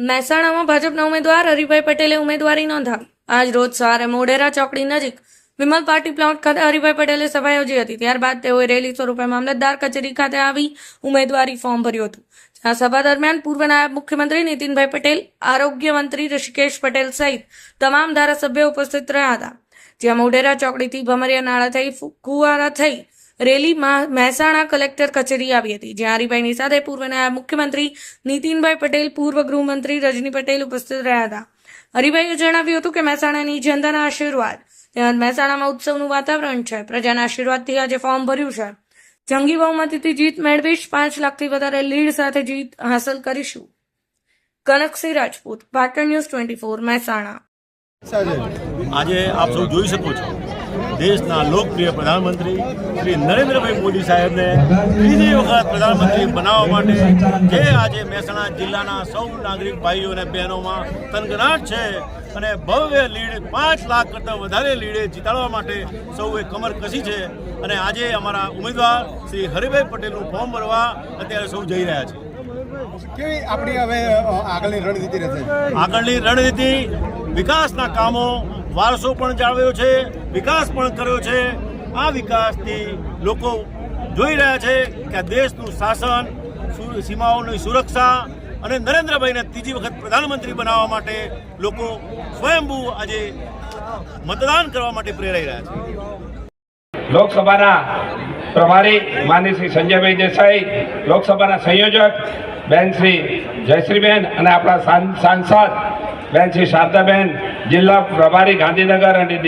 મહેસાણામાં ભાજપના ઉમેદવાર હરિભાઈ પટેલે ઉમેદવારી નોંધાવી। આજ રોજ સવારે મોઢેરા ચોકડી નજીક વિમલ પાર્ટી પ્લોટ ખાતે હરિભાઈ પટેલે સભા યોજી હતી। ત્યારબાદ તેઓએ રેલી સ્વરૂપે મામલતદાર કચેરી ખાતે આવી ઉમેદવારી ફોર્મ ભર્યું હતું। આ સભા દરમિયાન પૂર્વ નાયબ મુખ્યમંત્રી નીતિનભાઈ પટેલ, આરોગ્ય મંત્રી ઋષિકેશ પટેલ સહિત તમામ ધારાસભ્યો ઉપસ્થિત રહ્યા હતા। જ્યાં મોઢેરા ચોકડીથી ભમરિયા નાળા થઈ કુવારા થઈ રેલી મહેસાણા કલેક્ટર કચેરી આવી હતી। જ્યાં હરિભાઈની સાથે પૂર્વ નાયબ મુખ્યમંત્રી નીતિનભાઈ પટેલ, પૂર્વ ગૃહમંત્રી રજની પટેલ ઉપસ્થિત રહ્યા હતા। હરિભાઈએ જણાવ્યું હતું કે મહેસાણાની જનતાના આશીર્વાદ તેમજ મહેસાણામાં ઉત્સવનું વાતાવરણ છે। પ્રજાના આશીર્વાદથી આજે ફોર્મ ભર્યું છે। જંગી બહુમતીથી જીત મેળવીશ। 5 લાખથી વધારે લીડ સાથે જીત હાંસલ કરીશું। કનકસિંહ રાજપૂત, પાટણ ન્યૂઝ 24, મહેસાણા। આજે આપ સૌ જોઈ શકો છો, દેશના લોકપ્રિય પ્રધાનમંત્રી શ્રી નરેન્દ્રભાઈ મોદી સાહેબને ત્રીજી વખત પ્રધાનમંત્રી બનાવવા માટે જે આજે મહેસાણા જિલ્લાના સૌ નાગરિક ભાઈઓ અને બહેનોમાં તનગનાટ છે અને ભવ્ય લીડ 5 લાખ કરતાં વધારે લીડે જીતાડવા માટે સૌએ કમર કસી છે। અને આજે અમારા ઉમેદવાર શ્રી હરિભાઈ પટેલનું ફોર્મ ભરવા અત્યારે સૌ જઈ રહ્યા છે। કેવી આપણી હવે આગળની રણનીતિ રહેશે? આગળની રણનીતિ વિકાસના કામો, વારસો પણ જાળવ્યો છે, વિકાસ પણ કર્યો છે। આ વિકાસથી લોકો જોઈ રહ્યા છે કે દેશનું શાસન, સીમાઓની સુરક્ષા અને નરેન્દ્રભાઈને ત્રીજી વખત પ્રધાનમંત્રી બનાવવા માટે લોકો સ્વયંભૂ આજે મતદાન કરવા માટે પ્રેરાઈ રહ્યા છે। લોકસભાના પ્રભારી માનની શ્રી સંજયભાઈ દેસાઈ, લોકસભાના સંયોજક બેન શ્રી જયશ્રીબેન અને આપણા સાંસદ બેન શ્રી શારદાબેન, જિલ્લા પ્રભારી ગાંધીનગર અને